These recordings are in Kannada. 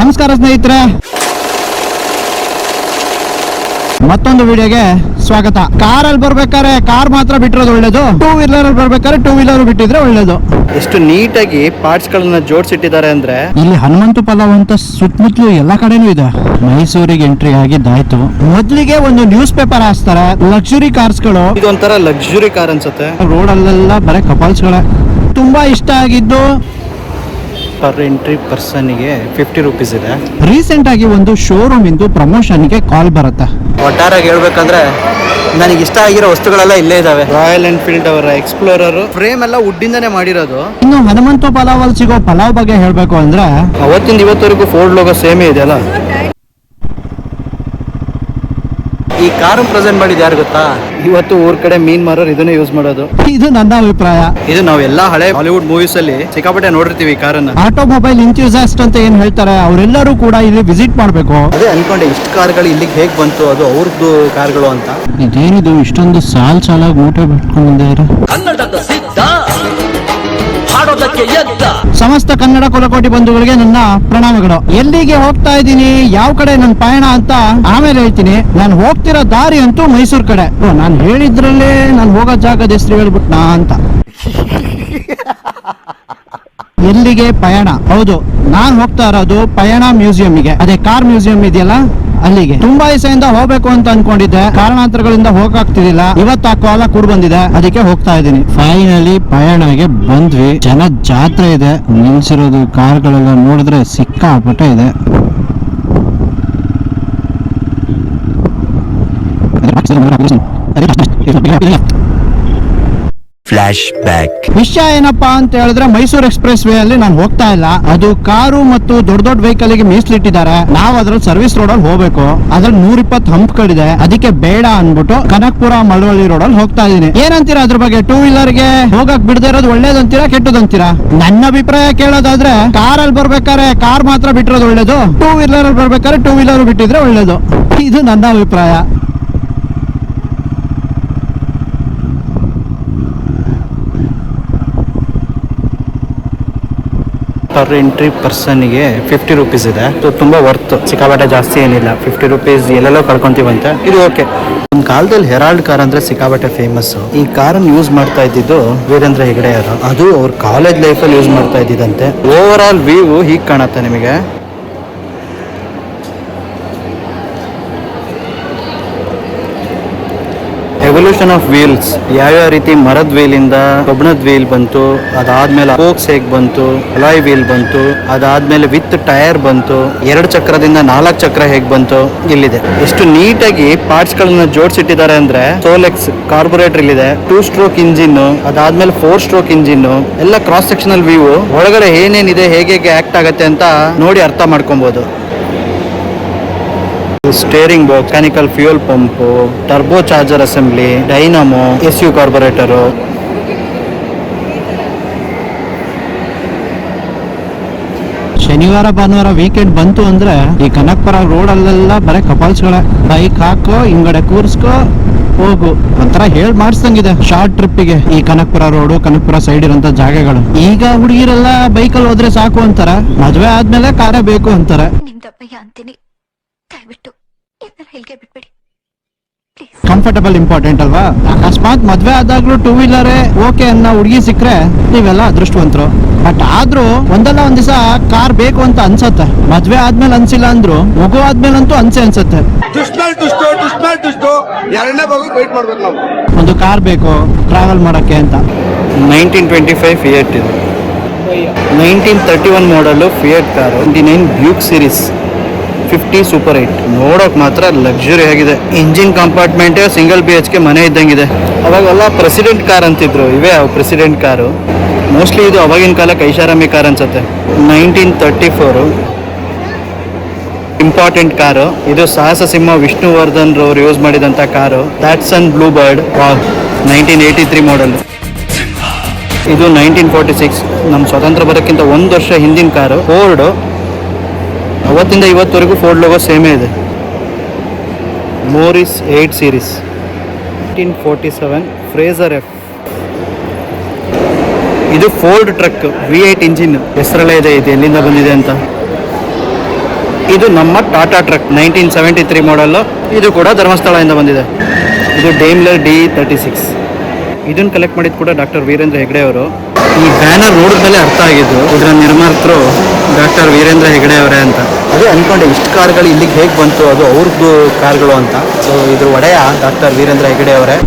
ನಮಸ್ಕಾರ ಸ್ನೇಹಿತರೆ, ಮತ್ತೊಂದು ವಿಡಿಯೋಗೆ ಸ್ವಾಗತ. ಕಾರಲ್ಲಿ ಬರ್ಬೇಕಾದ್ರೆ ಕಾರ್ ಮಾತ್ರ ಬಿಟ್ಟಿರೋದು ಒಳ್ಳೇದು, ಟೂ ವೀಲರ್ ಅಲ್ಲಿ ಬರ್ಬೇಕಾದ್ರೆ ಟೂ ವೀಲರ್ ಬಿಟ್ಟಿದ್ರೆ ಒಳ್ಳೇದು. ಎಷ್ಟು ನೀಟಾಗಿ ಪಾರ್ಟ್ಸ್ ಗಳನ್ನ ಜೋಡಿಸಿಟ್ಟಿದ್ದಾರೆ ಅಂದ್ರೆ, ಇಲ್ಲಿ ಹನುಮಂತು ಪಲಾವ್ ಅಂತ ಸುತ್ತಮುತ್ತಲು ಎಲ್ಲಾ ಕಡೆನೂ ಇದೆ. ಮೈಸೂರಿಗೆ ಎಂಟ್ರಿ ಆಗಿದ್ದಾಯ್ತು. ಮೊದ್ಲಿಗೆ ಒಂದು ನ್ಯೂಸ್ ಪೇಪರ್ ಹಾಕ್ತಾರೆ, ಲಕ್ಸುರಿ ಕಾರ್ಸ್ ಗಳು. ಇದೊಂಥರ ಲಕ್ಸುರಿ ಕಾರ್ ಅನ್ಸುತ್ತೆ. ರೋಡ್ ಅಲ್ಲೆಲ್ಲ ಬರೀ ಕಪಲ್ಸ್ ಗಳೇ. ತುಂಬಾ ಇಷ್ಟ ಆಗಿದ್ದು ಪರ್ ಎಂಟ್ರಿ ಪರ್ಸನ್ಗೆ 50 ರೂಪೀಸ್ ಇದೆ. ರೀಸೆಂಟ್ ಆಗಿ ಒಂದು ಶೋರೂಮ್ ಇಂದು ಪ್ರಮೋಷನ್ ಗೆ ಕಾಲ್ ಬರುತ್ತೆ. ಒಟ್ಟಾರಾಗಿ ಹೇಳ್ಬೇಕಂದ್ರೆ ನನಗೆ ಇಷ್ಟ ಆಗಿರೋ ವಸ್ತುಗಳೆಲ್ಲ ಇಲ್ಲೇ ಇದಾವೆ. ರಾಯಲ್ ಎನ್ಫೀಲ್ಡ್ ಅವರ ಎಕ್ಸ್ಪ್ಲೋರರ್ ಫ್ರೇಮ್ ಎಲ್ಲ ವುಡ್ಡಿಂದಾನೇ ಮಾಡಿರೋದು. ಇನ್ನು ಹನುಮಂತು ಪಲಾವ್ ಅಲ್ಲಿ ಸಿಗೋ ಪಲಾವ್ ಬಗ್ಗೆ ಹೇಳ್ಬೇಕು ಅಂದ್ರೆ, ಅವತ್ತಿಂದ ಇವತ್ತವರೆಗೂ ಫೋರ್ಡ್ ಲೋಗೋ ಸೇಮೇ ಇದೆಯಲ್ಲ. ಈ ಕಾರು ಪ್ರೆಸೆಂಟ್ ಮಾಡಿದ್ ಯಾರು ಗೊತ್ತಾ? ಇವತ್ತು ಊರ್ ಕಡೆ ಮೀನ್ ಮಾರೋರು ಇದನ್ನೇ ಯೂಸ್ ಮಾಡೋದು. ಇದು ನನ್ನ ಅಭಿಪ್ರಾಯ. ಇದು ನಾವೆಲ್ಲ ಹಳೆ ಹಾಲಿವುಡ್ ಮೂವೀಸ್ ಅಲ್ಲಿ ಸಿಕ್ಕಾಪಟ್ಟೆ ನೋಡಿರ್ತೀವಿ ಈ ಕಾರನ್ನ. ಆಟೋಮೊಬೈಲ್ ಇಂಥ್ಯೂಸಿಯಾಸ್ಟ್ ಅಂತ ಏನ್ ಹೇಳ್ತಾರೆ, ಅವರೆಲ್ಲರೂ ಕೂಡ ಇಲ್ಲಿ ವಿಸಿಟ್ ಮಾಡ್ಬೇಕು. ಅದೇ ಅನ್ಕೊಂಡೆ, ಇಷ್ಟು ಕಾರ್ಗಳು ಇಲ್ಲಿಗೆ ಹೇಗ್ ಬಂತು, ಅದು ಅವ್ರದ್ದು ಕಾರ್ಗಳು ಅಂತ. ಇದೇನಿದು ಇಷ್ಟೊಂದು ಸಾಲಾಗಿ ಊಟ ಬಿಟ್ಕೊಂಡಿದ್ದಾರೆ. ಕನ್ನಡದ ಸಿದ್ಧ ಹಾಡೋದಕ್ಕೆ ಎದ್ದ ಸಮಸ್ತ ಕನ್ನಡ ಕುಲಕೋಟಿ ಬಂಧುಗಳಿಗೆ ನನ್ನ ಪ್ರಣಾಮಗಳು. ಎಲ್ಲಿಗೆ ಹೋಗ್ತಾ ಇದ್ದೀನಿ, ಯಾವ ಕಡೆ ನನ್ನ ಪಯಣ ಅಂತ ಆಮೇಲೆ ಹೇಳ್ತೀನಿ. ನಾನು ಹೋಗ್ತಿರೋ ದಾರಿ ಅಂತೂ ಮೈಸೂರು ಕಡೆ. ನಾನು ಹೇಳಿದ್ರಲ್ಲೇ ನಾನು ಹೋಗೋ ಜಾಗದ ಹೆಸರು ಹೇಳ್ಬಿಟ್ನಾ ಅಂತ. ಎಲ್ಲಿಗೆ ಪಯಣ? ಹೌದು, ನಾನ್ ಹೋಗ್ತಾ ಇರೋದು ಪಯಣ ಮ್ಯೂಸಿಯಂಗೆ. ಅದೇ ಕಾರ್ ಮ್ಯೂಸಿಯಂ ಇದೆಯಲ್ಲ, ಅಲ್ಲಿಗೆ. ತುಂಬಾ ದಿವಸದಿಂದ ಹೋಗ್ಬೇಕು ಅಂತ ಅನ್ಕೊಂಡಿದ್ದೆ, ಕಾರಣಾಂತರಗಳಿಂದ ಹೋಗಕ್ತಿರ್ಲಿಲ್ಲ. ಇವತ್ತು ಆ ಕಾಲ ಕೂಡ ಬಂದಿದೆ, ಅದಕ್ಕೆ ಹೋಗ್ತಾ ಇದ್ದೀನಿ. ಫೈನಲಿ ಪಯಣಗೆ ಬಂದ್ವಿ. ಜನ ಜಾತ್ರೆ ಇದೆ. ನಿಲ್ಸಿರೋದು ಕಾರ್ಗಳೆಲ್ಲ ನೋಡಿದ್ರೆ ಸಿಕ್ಕಾಪಟ್ಟೆ ಇದೆ. Flash back. ವಿಷಯ ಏನಪ್ಪಾ ಅಂತ ಹೇಳಿದ್ರೆ, ಮೈಸೂರು ಎಕ್ಸ್ಪ್ರೆಸ್ ವೇ ಅಲ್ಲಿ ನಾನು ಹೋಗ್ತಾ ಇಲ್ಲ. ಅದು ಕಾರು ಮತ್ತು ದೊಡ್ಡ ದೊಡ್ಡ ವೆಹಿಕಲ್ ಗೆ ಮೀಸಲಿಟ್ಟಿದ್ದಾರೆ. ನಾವು ಅದ್ರಲ್ಲಿ ಸರ್ವಿಸ್ ರೋಡ್ ಅಲ್ಲಿ ಹೋಗ್ಬೇಕು. ಅದ್ರಲ್ಲಿ 120 ಹಂಪ್ಗಳಿದೆ. ಅದಕ್ಕೆ ಬೇಡ ಅನ್ಬಿಟ್ಟು ಕನಕಪುರ ಮಳವಳ್ಳಿ ರೋಡ್ ಅಲ್ಲಿ ಹೋಗ್ತಾ ಇದೀನಿ. ಏನಂತೀರಾ ಅದ್ರ ಬಗ್ಗೆ? ಟೂ ವೀಲರ್ ಗೆ ಹೋಗಕ್ ಬಿಡದೇ ಇರೋದು ಒಳ್ಳೇದಂತೀರಾ ಕೆಟ್ಟದಂತೀರಾ? ನನ್ನ ಅಭಿಪ್ರಾಯ ಕೇಳೋದಾದ್ರೆ, ಕಾರಲ್ಲಿ ಬರ್ಬೇಕಾದ್ರೆ ಕಾರ್ ಮಾತ್ರ ಬಿಟ್ಟಿರೋದು ಒಳ್ಳೇದು, ಟೂ ವೀಲರ್ ಅಲ್ಲಿ ಬರ್ಬೇಕಾದ್ರೆ ಟೂ ವೀಲರ್ ಬಿಟ್ಟಿದ್ರೆ ಒಳ್ಳೇದು. ಇದು ನನ್ನ ಅಭಿಪ್ರಾಯ. ಪರ್ ಎಂಟ್ರಿ ಪರ್ಸನ್ಗೆ 50 ರೂಪೀಸ್ ಇದೆ. ತುಂಬಾ ವರ್ತ್, ಸಿಕ್ಕಾಪಟ್ಟೆ ಜಾಸ್ತಿ ಏನಿಲ್ಲ. 50 ರೂಪೀಸ್ ಎಲ್ಲೆಲ್ಲೋ ಕಳ್ಕೊಂತೀವಂತೆ, ಇದು ಓಕೆ. ಒಂದು ಕಾಲದಲ್ಲಿ ಹೆರಾಲ್ಡ್ ಕಾರ್ ಅಂದ್ರೆ ಸಿಕ್ಕಾಪಟ್ಟೆ ಫೇಮಸ್. ಈ ಕಾರನ್ನು ಯೂಸ್ ಮಾಡ್ತಾ ಇದ್ದಿದ್ದು ವೀರೇಂದ್ರ ಹೆಗಡೆ ಅವರು. ಅದು ಅವ್ರ ಕಾಲೇಜ್ ಲೈಫಲ್ಲಿ ಯೂಸ್ ಮಾಡ್ತಾ ಇದ್ದಿದ್ದಂತೆ. ಓವರ್ ಆಲ್ ವ್ಯೂ ಹೀಗೆ ಕಾಣುತ್ತೆ ನಿಮಗೆ. ಎವಲ್ಯೂಷನ್ ಆಫ್ ವೀಲ್ಸ್, ಯಾವ್ಯಾವ ರೀತಿ ಮರದ ವೀಲಿಂದ ಕಬ್ಬಿಣದ ವೀಲ್ ಬಂತು, ಅದಾದ್ಮೇಲೆ ಫೋಕ್ಸ್ ಹೇಗ್ ಬಂತು, ಅಲಾಯ್ ವೀಲ್ ಬಂತು, ಅದಾದ್ಮೇಲೆ ವಿತ್ ಟೈರ್ ಬಂತು, 2 ಚಕ್ರದಿಂದ 4 ಚಕ್ರ ಹೇಗ್ ಬಂತು, ಇಲ್ಲಿದೆ. ಎಷ್ಟು ನೀಟಾಗಿ ಪಾರ್ಟ್ಸ್ ಗಳನ್ನ ಜೋಡಿಸಿಟ್ಟಿದ್ದಾರೆ ಅಂದ್ರೆ, ಸೋಲೆಕ್ಸ್ ಕಾರ್ಬೊರೇಟರ್ ಇಲ್ಲಿದೆ, 2 ಸ್ಟ್ರೋಕ್ ಇಂಜಿನ್, ಅದಾದ್ಮೇಲೆ 4 ಸ್ಟ್ರೋಕ್ ಇಂಜಿನ್, ಎಲ್ಲ ಕ್ರಾಸ್ ಸೆಕ್ಷನಲ್ ವ್ಯೂ. ಒಳಗಡೆ ಏನೇನಿದೆ, ಹೇಗೆ ಆಕ್ಟ್ ಆಗತ್ತೆ ಅಂತ ನೋಡಿ ಅರ್ಥ ಮಾಡ್ಕೊಬಹುದು. Steering box, mechanical fuel pump, turbo charger assembly, dynamo, SU ಕಾರ್ಬೊರೇಟರು. ಶನಿವಾರ ಭಾನುವಾರ ವೀಕೆಂಡ್ ಬಂತು ಅಂದ್ರೆ ಈ ಕನಕಪುರ ರೋಡ್ ಅಲ್ಲೆಲ್ಲ ಬರೀ ಕಪಲ್ಸ್ ಗಳೇ. ಬೈಕ್ ಹಾಕೋ, ಹಿಂಗಡೆ ಕೂರ್ಸ್ಕೋ, ಹೋಗು. ಒಂಥರ ಹೇಳ್ ಮಾಡಿಸ್ದಂಗಿದೆ ಶಾರ್ಟ್ ಟ್ರಿಪ್ಪಿಗೆ ಈ ಕನಕಪುರ ರೋಡು, ಕನಕಪುರ ಸೈಡ್ ಇರೋಂತ ಜಾಗಗಳು. ಈಗ ಹುಡುಗಿರೆಲ್ಲ ಬೈಕಲ್ಲಿ ಹೋದ್ರೆ ಸಾಕು ಅಂತಾರ, ಮದ್ವೆ ಆದ್ಮೇಲೆ ಕಾರೇ ಬೇಕು ಅಂತಾರೆ. ನಿಮ್ದಪ್ಪಯ್ಯ ಅಂತೀನಿ, ದಯವಿಟ್ಟು ಇದನ್ನ ಹೇಳಿಕೆ ಬಿಟ್ಬಿಡಿ. ಕಂಫರ್ಟಬಲ್ ಇಂಪಾರ್ಟೆಂಟ್ ಅಲ್ವಾ? ಅಕಸ್ಮಾತ್ ಮದ್ವೆ ಆದಾಗ್ಲೂ ಟೂ ವೀಲರೇ ಓಕೆ ಅನ್ನೋ ಹುಡುಗಿ ಸಿಕ್ಕರೆ ನೀವೆಲ್ಲ ಅದೃಷ್ಟವಂತರು. ಬಟ್ ಆದ್ರೂ ಒಂದಲ್ಲ ಒಂದ್ ದಿವಸ ಕಾರ್ ಬೇಕು ಅಂತ ಅನ್ಸತ್ತೆ. ಮದ್ವೆ ಆದ್ಮೇಲೆ ಅನ್ಸಿಲ್ಲ ಅಂದ್ರು ಮಗು ಆದ್ಮೇಲಂತೂ ಅನ್ಸತ್ತೆ. ಒಂದು ಕಾರ್ ಬೇಕು ಟ್ರಾವೆಲ್ ಮಾಡಕ್ಕೆ ಅಂತ. 1925 ಫಿಯಟ್ ಇದು. 1931 ಮಾಡಲು Fiat car. 29 Buick series 50 super 8. ನೋಡೋಕೆ ಮಾತ್ರ ಲಕ್ಸುರಿ ಆಗಿದೆ. ಇಂಜಿನ್ ಕಂಪಾರ್ಟ್ಮೆಂಟ್ ಸಿಂಗಲ್ BHK ಮನೆ ಇದ್ದಂಗಿದೆ. ಅವಾಗೆಲ್ಲ ಪ್ರೆಸಿಡೆಂಟ್ ಕಾರ್ ಅಂತಿದ್ರು, ಇವೇ ಪ್ರೆಸಿಡೆಂಟ್ ಕಾರು. ಮೋಸ್ಟ್ಲಿ ಇದು ಅವಾಗಿನ ಕಾಲಕ್ಕೆ ಐಷಾರಾಮಿ ಕಾರ್ ಅನ್ಸುತ್ತೆ. 1934 ಇಂಪಾರ್ಟೆಂಟ್ ಕಾರು. ಇದು ಸಾಹಸ ಸಿಂಹ ವಿಷ್ಣುವರ್ಧನ್ ರವರು ಯೂಸ್ ಮಾಡಿದಂಥ ಕಾರು. ಡ್ಯಾಟ್ಸನ್ ಬ್ಲೂ ಬರ್ಡ್ 1983 ಮಾಡಲ್. ಇದು 1946 ನಮ್ಮ ಸ್ವತಂತ್ರ ಬರೋಕ್ಕಿಂತ 1 ವರ್ಷ ಹಿಂದಿನ ಕಾರು. ಫೋರ್ಡು. ಅವತ್ತಿಂದ ಇವತ್ತವರೆಗೂ ಫೋರ್ಡ್ ಲೋಗೋ ಸೇಮೇ ಇದೆ. Morris 8 series 1947 Fraser F. ಇದು ಫೋರ್ಡ್ ಟ್ರಕ್ V8 ಇಂಜಿನ್. ಹೆಸರಲ್ಲೇ ಇದೆ ಇದು ಎಲ್ಲಿಂದ ಬಂದಿದೆ ಅಂತ. ಇದು ನಮ್ಮ ಟಾಟಾ ಟ್ರಕ್ 1973 ಮಾಡಲ್. ಇದು ಕೂಡ ಧರ್ಮಸ್ಥಳದಿಂದ ಬಂದಿದೆ. ಇದು ಡೇಮ್ಲರ್ D36. ಇದನ್ನು ಕಲೆಕ್ಟ್ ಮಾಡಿದ್ದು ಕೂಡ ಡಾಕ್ಟರ್ ವೀರೇಂದ್ರ ಹೆಗ್ಡೆ ಅವರು. ಈ ಬ್ಯಾನರ್ ನೋಡಿದ್ಮೇಲೆ ಅರ್ಥ ಆಗಿದ್ದು ಇದರ ನಿರ್ಮಾತೃ ಡಾಕ್ಟರ್ ವೀರೇಂದ್ರ ಹೆಗ್ಡೆ ಅವರೇ ಅಂತ. ಅದೇ ಅನ್ಕೊಂಡೆ ಇಷ್ಟು ಕಾರ್ಗಳು ಇಲ್ಲಿಗೆ ಹೇಗೆ ಬಂತು, ಅದು ಅವ್ರದ್ದು ಕಾರ್ಗಳು ಅಂತ. ಸೊ ಇದು ಒಡೆಯ ಡಾಕ್ಟರ್ ವೀರೇಂದ್ರ ಹೆಗ್ಡೆ ಅವರೇ.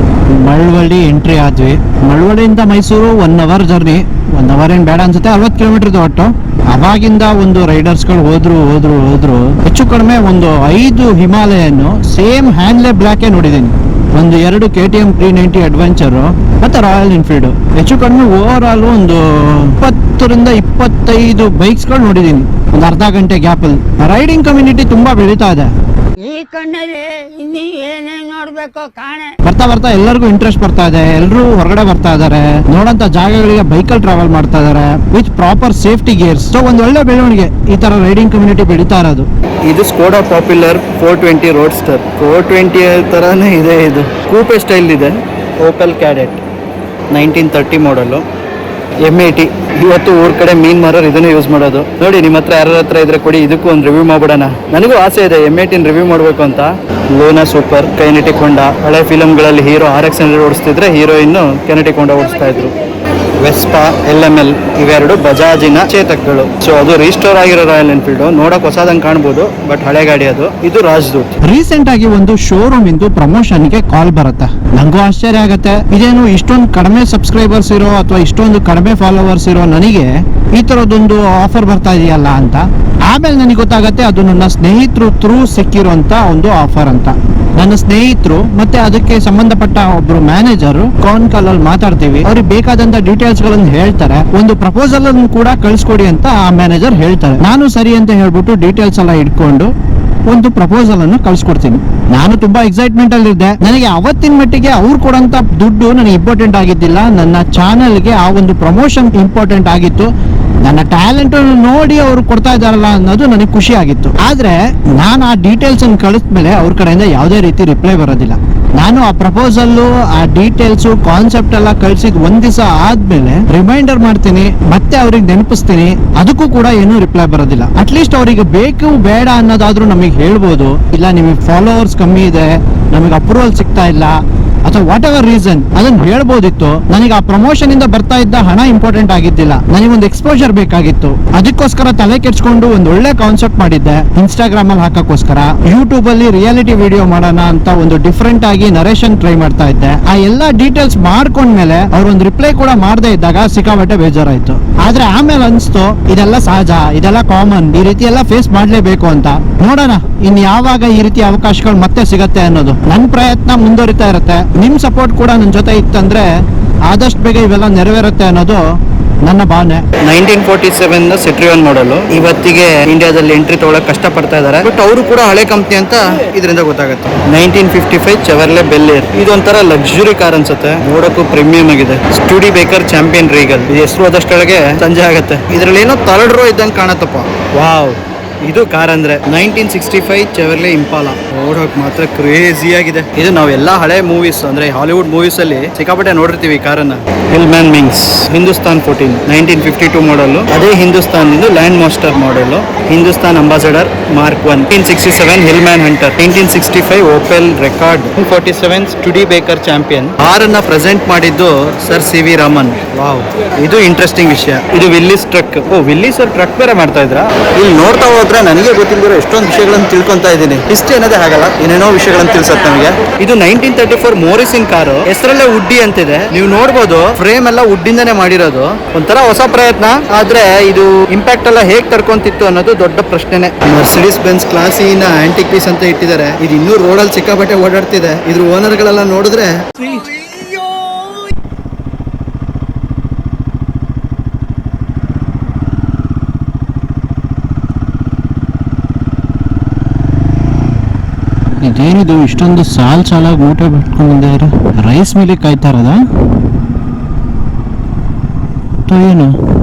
ಮಳವಳ್ಳಿ ಎಂಟ್ರಿ ಆದ್ವಿ. ಮಳವಳ್ಳಿಯಿಂದ ಮೈಸೂರು 1 ಅವರ್ ಜರ್ನಿ. 1 ಅವರ್ ಏನ್ ಬೇಡ ಅನ್ಸುತ್ತೆ, 60 ಕಿಲೋಮೀಟರ್ ಒಟ್ಟು. ಅವಾಗಿಂದ ಒಂದು ರೈಡರ್ಸ್ಗಳು ಹೋದ್ರು ಹೆಚ್ಚು ಕಡಿಮೆ ಒಂದು 5 ಹಿಮಾಲಯನ್ನು ಸೇಮ್ ಹ್ಯಾಂಡ್ಲೆ ಬ್ಲಾಕೇ ನೋಡಿದ್ದೀನಿ. ಒಂದು 2 KTM 390 ಅಡ್ವೆಂಚರು ಮತ್ತೆ ರಾಯಲ್ ಎನ್ಫೀಲ್ಡ್. ಹೆಚ್ಚು ಕಡಿಮೆ ಓವರ್ ಆಲ್ ಒಂದು 20 ರಿಂದ 25 ಬೈಕ್ಸ್ಗಳು ನೋಡಿದ್ದೀನಿ ಒಂದು ಅರ್ಧ ಗಂಟೆ ಗ್ಯಾಪಲ್ಲಿ. ರೈಡಿಂಗ್ ಕಮ್ಯುನಿಟಿ ತುಂಬಾ ಬೆಳೀತಾ ಇದೆ. ಈ ಕಣ್ಣಲ್ಲಿ ಇನ್ನೀ ಏನೇನ್ ನೋಡ್ಬೇಕೋ ಕಾಣೆ. ಬರ್ತಾ ಎಲ್ಲರಿಗೂ ಇಂಟ್ರೆಸ್ಟ್ ಬರ್ತಾ ಇದೆ. ಎಲ್ಲರೂ ಹೊರಗಡೆ ಬರ್ತಾ ಇದಾರೆ, ನೋಡಂತ ಜಾಗಗಳಿಗೆ ಬೈಕಲ್ಲಿ ಟ್ರಾವೆಲ್ ಮಾಡ್ತಾ ಇದಾರೆ with proper safety gears. So ಒಂದು ಒಳ್ಳೆ ಬೆಳವಣಿಗೆ ಈ ತರ ರೈಡಿಂಗ್ ಕಮ್ಯುನಿಟಿ ಬೆಳೀತಾ ಇರೋದು. ಇದು ಸ್ಕೋಡಾ ಪಾಪ್ಯುಲರ್ 420 ರೋಡ್ಸ್ಟರ್. 420 ತರಾನೇ ಇದೆ. ಇದು ಕೂಪೆ ಸ್ಟೈಲ್ ಇದೆ. ಓಪಲ್ ಕ್ಯಾಡೆಟ್ 1930 ಮಾಡಲು. M80. ಇವತ್ತು ಊರ್ ಕಡೆ ಮೀನ್ ಮಾರೋರು ಇದನ್ನೇ ಯೂಸ್ ಮಾಡೋದು. ನೋಡಿ, ನಿಮ್ಮ ಹತ್ರ ಯಾರ ಹತ್ರ ಇದ್ರೆ ಕೊಡಿ, ಇದಕ್ಕೂ ಒಂದು ರಿವ್ಯೂ ಮಾಡ್ಬಿಡೋಣ. ನನಗೂ ಆಸೆ ಇದೆ M80 ರಿವ್ಯೂ ಮಾಡಬೇಕು ಅಂತ. ಲೋನಾ ಸೂಪರ್, ಕೈನೆಟಿಕ್ ಹೊಂಡಾ. ಹಳೆ ಫಿಲಮ್ಗಳಲ್ಲಿ ಹೀರೋ RX 100 ಓಡಿಸ್ತಿದ್ರೆ ಹೀರೋಯಿನ್ ಕೆನೆಟಿಕ್ ಹೊಂಡಾ ಓಡಿಸ್ತಾ ಇದ್ರು. ವೆಸ್ಪಾ, LML ಇವೆರಡು ಬಜಾಜಿನ ಚೇತಕ್ಗಳು. ಸೊ ಅದು ರೀಸ್ಟೋರ್ ಆಗಿರೋ ರಾಯಲ್ ಎನ್ಫೀಲ್ಡ್. ನೋಡಕ್ ಹೊಸದಂಗೆ ಕಾಣ್ಬೋದು, ಬಟ್ ಹಳೆ ಗಾಡಿ ಅದು. ಇದು ರಾಜದೂತ್. ರೀಸೆಂಟ್ ಆಗಿ ಒಂದು ಶೋರೂಮ್ ಇಂದು ಪ್ರಮೋಷನ್ ಗೆ ಕಾಲ್ ಬರುತ್ತೆ. ನಂಗೂ ಆಶ್ಚರ್ಯ ಆಗತ್ತೆ, ಇದೇನು ಇಷ್ಟೊಂದು ಕಡಿಮೆ ಸಬ್ಸ್ಕ್ರೈಬರ್ಸ್ ಇರೋ ಅಥವಾ ಇಷ್ಟೊಂದು ಕಡಿಮೆ ಫಾಲೋವರ್ಸ್ ಇರೋ ನನಗೆ ಈ ತರದೊಂದು ಆಫರ್ ಬರ್ತಾ ಇದೆಯಲ್ಲ ಅಂತ. ಆಮೇಲೆ ನನಗೆ ಗೊತ್ತಾಗತ್ತೆ ಅದು ನನ್ನ ಸ್ನೇಹಿತರು ಥ್ರೂ ಸಿಕ್ಕಿರುವಂತ ಒಂದು ಆಫರ್ ಅಂತ. ನನ್ನ ಸ್ನೇಹಿತರು ಮತ್ತೆ ಅದಕ್ಕೆ ಸಂಬಂಧಪಟ್ಟ ಒಬ್ರು ಮ್ಯಾನೇಜರ್ ಕಾನ್ ಕಾಲ್ ಅಲ್ಲಿ ಮಾತಾಡ್ತೀವಿ. ಅವ್ರಿಗೆ ಬೇಕಾದಂತ ಡೀಟೇಲ್ಸ್ ಗಳನ್ನು ಹೇಳ್ತಾರೆ. ಒಂದು ಪ್ರಪೋಸಲ್ ಅನ್ನು ಕೂಡ ಕಳಿಸ್ಕೊಡಿ ಅಂತ ಆ ಮ್ಯಾನೇಜರ್ ಹೇಳ್ತಾರೆ. ನಾನು ಸರಿ ಅಂತ ಹೇಳ್ಬಿಟ್ಟು ಡೀಟೇಲ್ಸ್ ಎಲ್ಲ ಇಟ್ಕೊಂಡು ಒಂದು ಪ್ರಪೋಸಲ್ ಅನ್ನು ಕಳ್ಸಿಕೊಡ್ತೀನಿ. ನಾನು ತುಂಬಾ ಎಕ್ಸೈಟ್ಮೆಂಟ್ ಅಲ್ಲಿ ಇದ್ದೆ. ನನಗೆ ಅವತ್ತಿನ ಮಟ್ಟಿಗೆ ಅವ್ರು ಕೊಡಂತ ದುಡ್ಡು ನನಗೆ ಇಂಪಾರ್ಟೆಂಟ್ ಆಗಿದ್ದಿಲ್ಲ. ನನ್ನ ಚಾನೆಲ್ಗೆ ಆ ಒಂದು ಪ್ರಮೋಷನ್ ಇಂಪಾರ್ಟೆಂಟ್ ಆಗಿತ್ತು. ನನ್ನ ಟ್ಯಾಲೆಂಟ್ ನೋಡಿ ಅವ್ರು ಕೊಡ್ತಾ ಇದಾರಲ್ಲ ಅನ್ನೋದು ನನಗೆ ಖುಷಿ ಆಗಿತ್ತು. ಆದ್ರೆ ನಾನು ಆ ಡೀಟೇಲ್ಸ್ ಅನ್ನು ಕಳಿಸ್ಮೇಲೆ ಅವ್ರ ಕಡೆಯಿಂದ ಯಾವುದೇ ರೀತಿ ರಿಪ್ಲೈ ಬರೋದಿಲ್ಲ. ನಾನು ಆ ಪ್ರಪೋಸಲ್, ಆ ಡೀಟೇಲ್ಸ್, ಕಾನ್ಸೆಪ್ಟ್ ಎಲ್ಲ ಕಳ್ಸಿದ್ 1 ದಿವಸ ಆದ್ಮೇಲೆ ರಿಮೈಂಡರ್ ಮಾಡ್ತೀನಿ, ಮತ್ತೆ ಅವ್ರಿಗೆ ನೆನಪಿಸ್ತೀನಿ. ಅದಕ್ಕೂ ಕೂಡ ಏನೂ ರಿಪ್ಲೈ ಬರೋದಿಲ್ಲ. ಅಟ್ಲೀಸ್ಟ್ ಅವರಿಗೆ ಬೇಕು ಬೇಡ ಅನ್ನೋದಾದ್ರೂ ನಮಗೆ ಹೇಳ್ಬೋದು. ಇಲ್ಲ ನಿಮಗೆ ಫಾಲೋವರ್ಸ್ ಕಮ್ಮಿ ಇದೆ, ನಮಗೆ ಅಪ್ರೂವಲ್ ಸಿಗ್ತಾ ಇಲ್ಲ ಅಥವಾ ವಾಟ್ ಎವರ್ ರೀಸನ್ ಅದನ್ನ ಹೇಳ್ಬೋದಿತ್ತು. ನನಗೆ ಆ ಪ್ರಮೋಷನ್ ಇಂದ ಬರ್ತಾ ಇದ್ದ ಹಣ ಇಂಪಾರ್ಟೆಂಟ್ ಆಗಿದ್ದಿಲ್ಲ. ನನಗೊಂದು ಎಕ್ಸ್ಪೋಜರ್ ಬೇಕಾಗಿತ್ತು. ಅದಕ್ಕೋಸ್ಕರ ತಲೆ ಕೆಡ್ಸ್ಕೊಂಡು ಒಂದು ಒಳ್ಳೆ ಕಾನ್ಸೆಪ್ಟ್ ಮಾಡಿದ್ದೆ. ಇನ್ಸ್ಟಾಗ್ರಾಮ್ ಅಲ್ಲಿ ಹಾಕಕ್ಕೋಸ್ಕರ, ಯೂಟ್ಯೂಬ್ ಅಲ್ಲಿ ರಿಯಾಲಿಟಿ ವಿಡಿಯೋ ಮಾಡೋಣ ಅಂತ ಒಂದು ಡಿಫ್ರೆಂಟ್ ಆಗಿ ನರೇಷನ್ ಟ್ರೈ ಮಾಡ್ತಾ ಇದ್ದೆ. ಆ ಎಲ್ಲಾ ಡೀಟೇಲ್ಸ್ ಮಾಡ್ಕೊಂಡ್ಮೇಲೆ ಅವ್ರೊಂದು ರಿಪ್ಲೈ ಕೂಡ ಮಾಡದೇ ಇದ್ದಾಗ ಸಿಕ್ಕಾಬಟ್ಟೆ ಬೇಜಾರಾಯ್ತು. ಆದ್ರೆ ಆಮೇಲೆ ಅನ್ಸ್ತು ಇದೆಲ್ಲ ಸಹಜ, ಇದೆಲ್ಲ ಕಾಮನ್, ಈ ರೀತಿ ಎಲ್ಲ ಫೇಸ್ ಮಾಡ್ಲೇಬೇಕು ಅಂತ. ನೋಡೋಣ ಇನ್ ಯಾವಾಗ ಈ ರೀತಿ ಅವಕಾಶಗಳು ಮತ್ತೆ ಸಿಗತ್ತೆ ಅನ್ನೋದು. ನನ್ನ ಪ್ರಯತ್ನ ಮುಂದುವರಿತಾ ಇರುತ್ತೆ. ನಿಮ್ ಸಪೋರ್ಟ್ ಕೂಡ ನನ್ನ ಜೊತೆ ಇತ್ತಂದ್ರೆ ಆದಷ್ಟು ಬೇಗ ಇವೆಲ್ಲ ನೆರವೇರುತ್ತೆ ಅನ್ನೋದು ನನ್ನ ಭಾವನೆ. 1947 ಸಿಟ್ರಿಯನ್ ಮಾಡಲು ಇವತ್ತಿಗೆ ಇಂಡಿಯಾದಲ್ಲಿ ಎಂಟ್ರಿ ತಗೊಳಕ್ ಕಷ್ಟ ಪಡ್ತಾ ಇದಾರೆ. ಬಟ್ ಅವರು ಕೂಡ ಹಳೆ ಕಂಪ್ನಿ ಅಂತ ಇದರಿಂದ ಗೊತ್ತಾಗುತ್ತೆ. 1955 ಚೆವರ್ಲೆ ಬೆಲ್ ಏರ್. ಇದೊಂಥರ ಲಕ್ಸುರಿ ಕಾರ್ ಅನ್ಸುತ್ತೆ, ನೋಡಕ್ಕೂ ಪ್ರೀಮಿಯಂ ಆಗಿದೆ. ಸ್ಟುಡಿ ಬೇಕರ್ ಚಾಂಪಿಯನ್ ರೀಗಲ್. ಇದು ಹೆಸರು ಅದಷ್ಟೊಳಗೆ ಸಂಜೆ ಆಗುತ್ತೆ. ಇದ್ರಲ್ಲಿ ಏನೋ ಥರ್ಡ್ ರೋ ಇದ್ದಂಗೆ ಕಾಣತ್ತಪ್ಪ. ವಾವ್, ಇದು ಕಾರ್ ಅಂದ್ರೆ 1965 ಚೆವರ್ಲೆ ಇಂಪಾಲಾ. ನೋಡೋಕ್ ಮಾತ್ರ ಕ್ರೇಜಿ ಆಗಿದೆ. ಇದು ನಾವೆಲ್ಲ ಹಳೆ ಮೂವೀಸ್ ಅಂದ್ರೆ ಹಾಲಿವುಡ್ ಮೂವೀಸ್ ಅಲ್ಲಿ ಸಿಕ್ಕಾಪಟ್ಟೆ ನೋಡಿರ್ತೀವಿ ಈ ಕಾರನ್ನ. ಹಿಲ್ಮ್ಯಾನ್ ಮಿಂಗ್ಸ್ ಹಿಂದೂಸ್ತಾನ್ 14 1952 ಮಾಡಲು. ಅದೇ ಹಿಂದೂಸ್ತಾನ್ ಲ್ಯಾಂಡ್ ಮಾಸ್ಟರ್ ಮಾಡಲು. Hindustan Ambassador mark 1 1967 Hillman Hunter. 1965 Opel Rekord. 1947 Studebaker Champion. ಕಾರನ್ನ ಪ್ರೆಸೆಂಟ್ ಮಾಡಿದ್ದು ಸರ್ CV ರಾಮನ್. ವಾವ್, ಇದು ಇಂಟ್ರೆಸ್ಟಿಂಗ್ ವಿಷಯ. ಇದು ವಿಲ್ಲಿಸ್ ಟ್ರಕ್. ವಿಲ್ಲಿಸ್ ಟ್ರಕ್ ಬೇರೆ ಮಾಡ್ತಾ ಇದ್ರ. ಇಲ್ಲಿ ನೋಡ್ತಾ ಹೋದ್ರೆ ನನಗೆ ಗೊತ್ತಿಲ್ಲದಿರೋ ಎಷ್ಟೊಂದು ವಿಷಯಗಳನ್ನು ತಿಳ್ಕೊಂತಾ ಇದ್ದೀನಿ. ಇಷ್ಟೇ ಅನ್ನೋದೇ ಆಗಲ್ಲ, ಏನೇನೋ ವಿಷಯಗಳನ್ನು ತಿಳಿಸತ್ತೆ ನಮಗೆ. ಇದು 1934 ಮೋರಿಸಿನ್ ಕಾರು. ಹೆಸರಲ್ಲೇ ವುಡ್ಡಿ ಅಂತಿದೆ. ನೀವು ನೋಡ್ಬೋದು ಫ್ರೇಮ್ ಎಲ್ಲ ವುಡ್ಡಿಂದಾನೆ ಮಾಡಿರೋದು. ಒಂಥರ ಹೊಸ ಪ್ರಯತ್ನ. ಆದ್ರೆ ಇದು ಇಂಪ್ಯಾಕ್ಟ್ ಎಲ್ಲ ಹೇಗ್ ತಡ್ಕೊಂತಿತ್ತು ಅನ್ನೋದು ದೊಡ್ಡ ಪ್ರಶ್ನೆನೆ. ಮರ್ಸಿಡೀಸ್ ಬೆನ್ಸ್ ಕ್ಲಾಸಿನ ಆಂಟಿಕ್ ಪೀಸ್ ಅಂತ ಇಟ್ಟಿದ್ದಾರೆ. ಇದು ಇನ್ನೂ ರೋಡಲ್ಲಿ ಸಿಕ್ಕಾಪಟ್ಟೆ ಓಡಾಡ್ತಿದೆ. ಇದ್ರ ಓನರ್ಗಳೆಲ್ಲ ನೋಡಿದ್ರೆ ಇದೇನಿದು ಇಷ್ಟೊಂದು ಸಾಲಾಗಿ ಊಟ ಬಿಟ್ಕೊಂಡಿದ್ದಾರೆ. ರೈಸ್ ಮೇಲೆ ಕಾಯ್ತಾ ಇರೋದ ಏನು?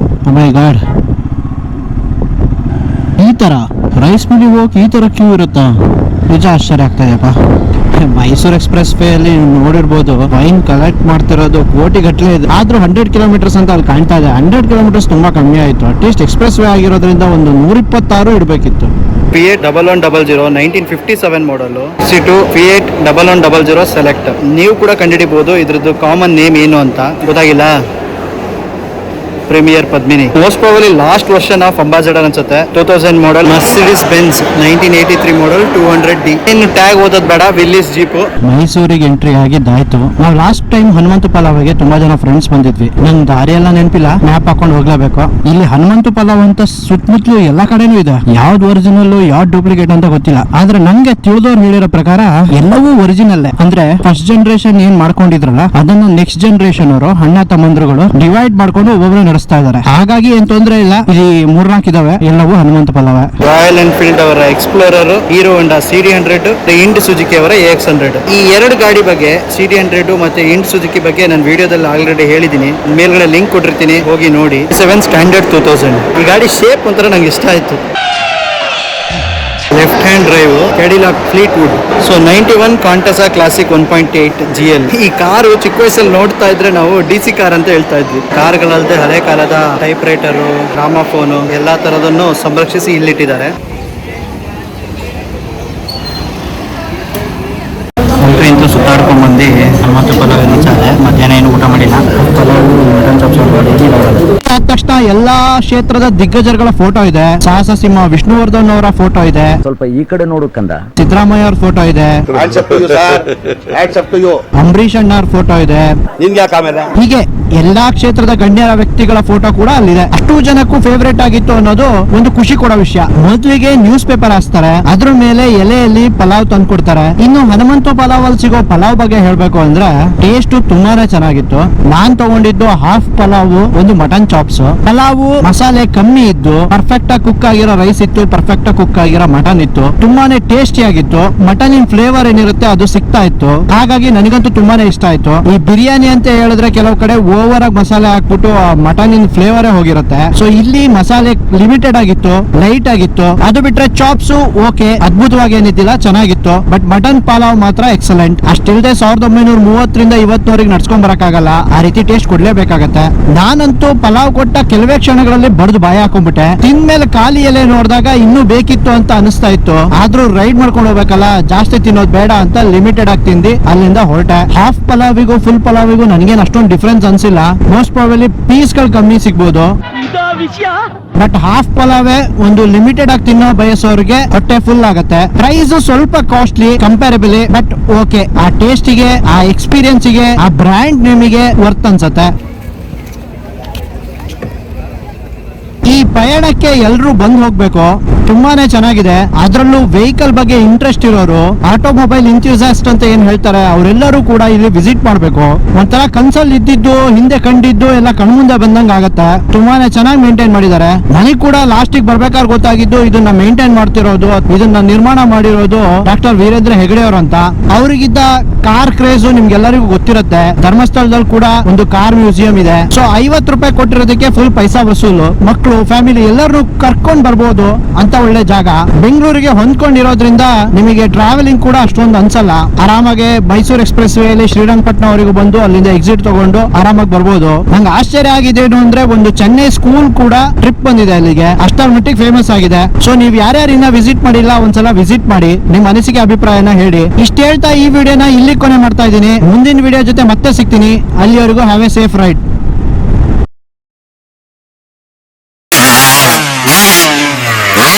ಮೈ ಗಾಡ್, ಈ ತರ ರೈಸ್ ಮಿಲ್ಲಿಗೆ ಹೋಗಿ ಈ ತರ ಕ್ಯೂ ಇರುತ್ತಾ? ನಿಜ ಆಶ್ಚರ್ಯ ಆಗ್ತಾ ಇದೆಯಪ್ಪ. ಮೈಸೂರು ಎಕ್ಸ್ಪ್ರೆಸ್ ವೇ ಅಲ್ಲಿ ನೋಡಿರ್ಬೋದು, ವೈನ್ ಕಲೆಕ್ಟ್ ಮಾಡ್ತಿರೋದು ಕೋಟಿ ಗಟ್ಟಲೆ ಇದೆ. ಆದ್ರೂ 100 ಕಿಲೋಮೀಟರ್ಸ್ ಅಂತ ಅಲ್ಲಿ ಕಾಣ್ತಾ ಇದೆ. 100 ಕಿಲೋಮೀಟರ್ಸ್ ತುಂಬಾ ಕಮ್ಮಿ ಆಯ್ತು. ಅಟ್ಲೀಸ್ಟ್ ಎಕ್ಸ್ಪ್ರೆಸ್ ವೇ ಆಗಿರೋದ್ರಿಂದ ಒಂದು 126 ಇಡಬೇಕಿತ್ತು. Fiat 1100 1957 model. 62 Fiat 1100 select. ನೀವು ಕೂಡ ಕಂಡುಹಿಡಿಬಹುದು ಇದ್ರದ್ದು ಕಾಮನ್ ನೇಮ್ ಏನು ಅಂತ. ಗೊತ್ತಾಗಿಲ್ಲ? Premier Padmini. Most probably last version of Ambassador ಅನ್ಸುತ್ತೆ. 2000 ಮಾಡಲ್ ಮರ್ಸಿಡಿಸ್ ಬೆಂಜ್ 1983 ಮಾಡಲ್ 200D. ಇನ್ನು ಟ್ಯಾಗ್ ಓದೋದ್ ಬೇಡ, ವಿಲ್ಲಿಸ್ ಜೀಪ್. ಮೈಸೂರಿಗೆ ಎಂಟ್ರಿ ಆಗಿದ್ದಾಯ್ತು. ನಾವು ಲಾಸ್ಟ್ ಟೈಮ್ ಹನುಮಂತು ಪಲಾವಿಗೆ ತುಂಬಾ ಜನ ಫ್ರೆಂಡ್ಸ್ ಬಂದಿದ್ವಿ. ನಂಗೆ ದಾರಿ ಎಲ್ಲ ನೆನಪಿಲ್ಲ, ಮ್ಯಾಪ್ ಹಾಕೊಂಡು ಹೋಗ್ಲೇಬೇಕು. ಇಲ್ಲಿ ಹನುಮಂತು ಪಲಾವ್ ಅಂತ ಸುತ್ತಮುತ್ತಲು ಎಲ್ಲಾ ಕಡೆನೂ ಇದೆ. ಯಾವ್ದು ಒರಿಜಿನಲ್ ಯಾವ್ದು ಡೂಪ್ಲಿಕೇಟ್ ಅಂತ ಗೊತ್ತಿಲ್ಲ. ಆದ್ರೆ ನಂಗೆ ತಿಳಿದವ್ರು ಹೇಳಿರೋ ಪ್ರಕಾರ ಎಲ್ಲವೂ ಒರಿಜಿನಲ್. ಅಂದ್ರೆ ಫಸ್ಟ್ ಜನರೇಷನ್ ಏನ್ ಮಾಡ್ಕೊಂಡಿದ್ರಲ್ಲ ಅದನ್ನ ನೆಕ್ಸ್ಟ್ ಜನರೇಷನ್ ಅವರು ಅಣ್ಣ ತಮ್ಮಂದ್ರುಗಳು ಡಿವೈಡ್ ಮಾಡ್ಕೊಂಡು ಒಬ್ಬೊಬ್ರು ನಡೆಸ್ತಾ ಇದಾರೆ. ಹಾಗಾಗಿ ಏನ್ ತೊಂದ್ರೆ ಇಲ್ಲ. ಇಲ್ಲಿ 3-4 ಇದಾವೆ, ಎಲ್ಲವೂ ಹನುಮಂತ ಪಲಾವ. ರಾಯಲ್ ಎನ್ಫೀಲ್ಡ್ ಅವರ ಎಕ್ಸ್ಪ್ಲೋರರ್, ಹೀರೋ ಹೋಂಡಾ CD100, ಇಂಡ್ ಸುಜುಕಿ ಅವರ AX100. ಈ ಎರಡು ಗಾಡಿ ಬಗ್ಗೆ, CD100 ಮತ್ತೆ ಇಂಡ್ ಸುಜುಕಿ ಬಗ್ಗೆ ನಾನು ವಿಡಿಯೋದಲ್ಲಿ ಆಲ್ರೆಡಿ ಹೇಳಿದೀನಿ. ಮೇಲ್ಗಡೆ ಲಿಂಕ್ ಕೊಟ್ಟಿರ್ತೀನಿ, ಹೋಗಿ ನೋಡಿ. 7 ಸ್ಟ್ಯಾಂಡರ್ಡ್ 2000. ಈ ಗಾಡಿ ಶೇಪ್ ಒಂಥರ ನಂಗೆ ಇಷ್ಟ ಆಯ್ತು. Left hand drive, Cadillac Fleetwood. So 91 Contessa classic 1.8 GL. ಈ ಕಾರು ಚಿಕ್ಕ ವಯಸ್ಸಲ್ಲಿ ನೋಡ್ತಾ ಇದ್ರೆ ನಾವು DC ಕಾರ್ ಅಂತ ಹೇಳ್ತಾ ಇದ್ವಿ. ಕಾರ್ಗಳಲ್ಲದೆ ಹಳೆ ಕಾಲದ ಟೈಪ್ ರೈಟರು, ಗ್ರಾಮಾಫೋನು ಎಲ್ಲಾ ತರದನ್ನು ಸಂರಕ್ಷಿಸಿ ಇಲ್ಲಿಟ್ಟಿದ್ದಾರೆ. ಇಂತೂ ಸುತ್ತಾಡ್ಕೊಂಡ್ ಬಂದು ಹನುಮಂತ ಪಲಾವ್ ರೀಚ್ ಆದೆ. ಮಧ್ಯಾಹ್ನ ಏನು ಊಟ ಮಾಡಿಲ್ಲ. ಪಲಾವು, ಮಟನ್ ಚಾಪ್ಸ್ ಆದ ತಕ್ಷಣ ಎಲ್ಲಾ ಕ್ಷೇತ್ರದ ದಿಗ್ಗಜರುಗಳ ಫೋಟೋ ಇದೆ. ಸಾಹಸ ಸಿಂಹ ವಿಷ್ಣುವರ್ಧನ್ ಅವರ ಫೋಟೋ ಇದೆ. ಸ್ವಲ್ಪ ಈ ಕಡೆ ನೋಡು ಕಂದ. ಸಿದ್ದರಾಮಯ್ಯ ಅವ್ರ ಫೋಟೋ ಇದೆ. ಅಂಬರೀಷ್ ಅಣ್ಣ ಅವ್ರ ಫೋಟೋ ಇದೆ. ಹೀಗೆ ಎಲ್ಲಾ ಕ್ಷೇತ್ರದ ಗಣ್ಯರ ವ್ಯಕ್ತಿಗಳ ಫೋಟೋ ಕೂಡ ಅಲ್ಲಿದೆ. ಅಷ್ಟು ಜನಕ್ಕೂ ಫೇವರೇಟ್ ಆಗಿತ್ತು ಅನ್ನೋದು ಒಂದು ಖುಷಿ ಕೊಡೋ ವಿಷಯ. ಮೊದಲಿಗೆ ನ್ಯೂಸ್ ಪೇಪರ್ ಹಾಕ್ತಾರೆ, ಅದ್ರ ಮೇಲೆ ಎಲೆಯಲ್ಲಿ ಪಲಾವ್ ತಂದು ಕೊಡ್ತಾರೆ. ಇನ್ನು ಹನುಮಂತ ಪಲಾವ್ ಅಲ್ಲಿ ಸಿಗೋ ಪಲಾವ್ ಬಗ್ಗೆ ಹೇಳ್ಬೇಕು ಅಂದ್ರೆ ಟೇಸ್ಟ್ ತುಂಬಾನೇ ಚೆನ್ನಾಗಿತ್ತು. ನಾನ್ ತಗೊಂಡಿದ್ದು ಹಾಫ್ ಪಲಾವ್, ಒಂದು ಮಟನ್ ಚಾಪ್ಸ್. ಪಲಾವು ಮಸಾಲೆ ಕಮ್ಮಿ ಇದ್ದು ಪರ್ಫೆಕ್ಟ್ ಆಗಿ ಕುಕ್ ಆಗಿರೋ ರೈಸ್ ಇತ್ತು, ಪರ್ಫೆಕ್ಟ್ ಆಗಿ ಕುಕ್ ಆಗಿರೋ ಮಟನ್ ಇತ್ತು. ತುಂಬಾನೇ ಟೇಸ್ಟಿ ಆಗಿತ್ತು. ಮಟನ್ ಇನ್ ಫ್ಲೇವರ್ ಏನಿರುತ್ತೆ ಅದು ಸಿಗ್ತಾ ಇತ್ತು. ಹಾಗಾಗಿ ನನಗಂತೂ ತುಂಬಾನೇ ಇಷ್ಟ ಆಯ್ತು. ಈ ಬಿರಿಯಾನಿ ಅಂತ ಹೇಳಿದ್ರೆ ಕೆಲವು ಕಡೆ ಓವರ್ ಆಗಿ ಮಸಾಲೆ ಹಾಕ್ಬಿಟ್ಟು ಮಟನ್ ಇನ್ ಫ್ಲೇವರೇ ಹೋಗಿರುತ್ತೆ. ಸೊ ಇಲ್ಲಿ ಮಸಾಲೆ ಲಿಮಿಟೆಡ್ ಆಗಿತ್ತು, ಲೈಟ್ ಆಗಿತ್ತು. ಅದು ಬಿಟ್ರೆ ಚಾಪ್ಸ್ ಓಕೆ, ಅದ್ಭುತವಾಗಿ ಏನಿದ್ದಿಲ್ಲ, ಚೆನ್ನಾಗಿತ್ತು. ಬಟ್ ಮಟನ್ ಪಲಾವ್ ಮಾತ್ರ ಎಕ್ಸಲೆಂಟ್. ಅಷ್ಟಿಲ್ಲದೆ 1930ರಿಂದ ಇವತ್ತಿನವರೆಗೆ ನಡ್ಸ್ಕೊಂಡ್ ಬರಕ್ಕಾಗಲ್ಲ. ಆ ರೀತಿ ಟೇಸ್ಟ್ ಕೊಡ್ಲೇಬೇಕಾಗತ್ತೆ. ನಾನಂತೂ ಪಲಾವ್ ಕೊಟ್ಟ ಕೆಲವೇ ಕ್ಷಣಗಳಲ್ಲಿ ಬಡ್ದು ಬಾಯಿ ಹಾಕೊಂಡ್ಬಿಟ್ಟೆ. ತಿಂದ್ಮೇಲೆ ಖಾಲಿ ಎಲೆ ನೋಡಿದಾಗ ಇನ್ನೂ ಬೇಕಿತ್ತು ಅಂತ ಅನಿಸ್ತಾ ಇತ್ತು. ಆದ್ರೂ ರೈಡ್ ಮಾಡ್ಕೊಂಡು ಹೋಗ್ಬೇಕಲ್ಲ, ಜಾಸ್ತಿ ತಿನ್ನೋದು ಬೇಡ ಅಂತ ಲಿಮಿಟೆಡ್ ಆಗಿ ತಿಂದಿ ಅಲ್ಲಿಂದ ಹೊರಟೆ. ಹಾಫ್ ಪಲಾವಿಗೂ ಫುಲ್ ಪಲಾವಿಗೂ ನನಗೇನು ಅಷ್ಟೊಂದು ಡಿಫ್ರೆನ್ಸ್ ಅನ್ಸಿಲ್ಲ. ಮೋಸ್ಟ್ ಪ್ರಾಬಲಿ ಪೀಸ್ ಗಳು ಕಮ್ಮಿ ಸಿಗ್ಬೋದು. ಬಟ್ ಹಾಫ್ ಪಲಾವೇ ಒಂದು ಲಿಮಿಟೆಡ್ ಆಗಿ ತಿನ್ನೋ ಬಯಸೋರಿಗೆ ಹೊಟ್ಟೆ ಫುಲ್ ಆಗುತ್ತೆ. ಪ್ರೈಸ್ ಸ್ವಲ್ಪ ಕಾಸ್ಟ್ಲಿ ಕಂಪ್ಯಾರಬಲಿ, ಬಟ್ ಓಕೆ. ಆ ಟೇಸ್ಟಿಗೆ, ಆ ಎಕ್ಸ್ಪೀರಿಯನ್ಸ್ಗೆ, ಆ ಬ್ರ್ಯಾಂಡ್ ನೇಮಿಗೆ ವರ್ತ್ ಅನ್ಸತ್ತೆ. ಈ ಪಯಣಕ್ಕೆ ಎಲ್ಲರೂ ಬಂದು ಹೋಗ್ಬೇಕು. ತುಂಬಾನೇ ಚೆನ್ನಾಗಿದೆ. ಅದರಲ್ಲೂ ವೆಹಿಕಲ್ ಬಗ್ಗೆ ಇಂಟ್ರೆಸ್ಟ್ ಇರೋರು, ಆಟೋಮೊಬೈಲ್ ಇಂಥ್ಯೂಸಿಯಾಸ್ಟ್ ಅಂತ ಏನ್ ಹೇಳ್ತಾರೆ, ಅವರೆಲ್ಲರೂ ಕೂಡ ಇಲ್ಲಿ ವಿಸಿಟ್ ಮಾಡ್ಬೇಕು. ಒಂಥರ ಕನ್ಸಲ್ಲಿ ಇದ್ದಿದ್ದು, ಹಿಂದೆ ಕಂಡಿದ್ದು ಎಲ್ಲ ಕಣ್ಮುಂದೆ ಬಂದಂಗ ಆಗತ್ತೆ. ತುಂಬಾನೇ ಚೆನ್ನಾಗಿ ಮೇಂಟೈನ್ ಮಾಡಿದ್ದಾರೆ. ನನಗೆ ಕೂಡ ಲಾಸ್ಟಿಗೆ ಬರ್ಬೇಕಾದ್ರೆ ಗೊತ್ತಾಗಿದ್ದು ಇದನ್ನ ಮೇಂಟೈನ್ ಮಾಡ್ತಿರೋದು, ಇದನ್ನ ನಿರ್ಮಾಣ ಮಾಡಿರೋದು ಡಾಕ್ಟರ್ ವೀರೇಂದ್ರ ಹೆಗಡೆ ಅವರು ಅಂತ. ಅವರಿಗಿದ್ದ ಕಾರ್ ಕ್ರೇಜ್ ನಿಮ್ಗೆಲ್ಲರಿಗೂ ಗೊತ್ತಿರುತ್ತೆ. ಧರ್ಮಸ್ಥಳದಲ್ಲಿ ಕೂಡ ಒಂದು ಕಾರ್ ಮ್ಯೂಸಿಯಂ ಇದೆ. ಸೊ 50 ರೂಪಾಯಿ ಕೊಟ್ಟಿರೋದಕ್ಕೆ ಫುಲ್ ಪೈಸಾ ವಸೂಲು. ಮಕ್ಕಳು, ಫ್ಯಾಮಿಲಿ ಎಲ್ಲರೂ ಕರ್ಕೊಂಡ್ ಬರ್ಬೋದು ಅಂತ ಒಳ್ಳೆ ಜಾಗ. ಬೆಂಗಳೂರಿಗೆ ಹೊಂದ್ಕೊಂಡಿರೋದ್ರಿಂದ ನಿಮಗೆ ಟ್ರಾವೆಲಿಂಗ್ ಕೂಡ ಅಷ್ಟೊಂದು ಅನ್ಸಲ್ಲ. ಆರಾಮಾಗಿ ಮೈಸೂರು ಎಕ್ಸ್ಪ್ರೆಸ್ ವೇ ಅಲ್ಲಿ ಶ್ರೀರಂಗಪಟ್ಟಣ ವರೆಗೂ ಬಂದು ಅಲ್ಲಿಂದ ಎಕ್ಸಿಟ್ ತಗೊಂಡು ಆರಾಮಾಗಿ ಬರ್ಬೋದು. ನಂಗೆ ಆಶ್ಚರ್ಯ ಆಗಿದ್ದೇನು ಅಂದ್ರೆ ಒಂದು ಚೆನ್ನೈ ಸ್ಕೂಲ್ ಕೂಡ ಟ್ರಿಪ್ ಬಂದಿದೆ ಅಲ್ಲಿಗೆ. ಅಷ್ಟರ ಮಟ್ಟಿಗೆ ಫೇಮಸ್ ಆಗಿದೆ. ಸೊ ನೀವು ಯಾರ್ಯಾರು ಇನ್ನ ವಿಸಿಟ್ ಮಾಡಿಲ್ಲ ಒಂದ್ಸಲ ವಿಸಿಟ್ ಮಾಡಿ, ನಿಮ್ ಅನಿಸಿಕೆ ಅಭಿಪ್ರಾಯನ ಹೇಳಿ. ಇಷ್ಟ ಹೇಳ್ತಾ ಈ ವಿಡಿಯೋನ ಇಲ್ಲಿ ಕೊನೆ ಮಾಡ್ತಾ ಇದ್ದೀನಿ. ಮುಂದಿನ ವಿಡಿಯೋ ಜೊತೆ ಮತ್ತೆ ಸಿಗ್ತೀನಿ. ಅಲ್ಲಿವರೆಗೂ ಹ್ಯಾವ್ ಎ ಸೇಫ್ ರೈಡ್.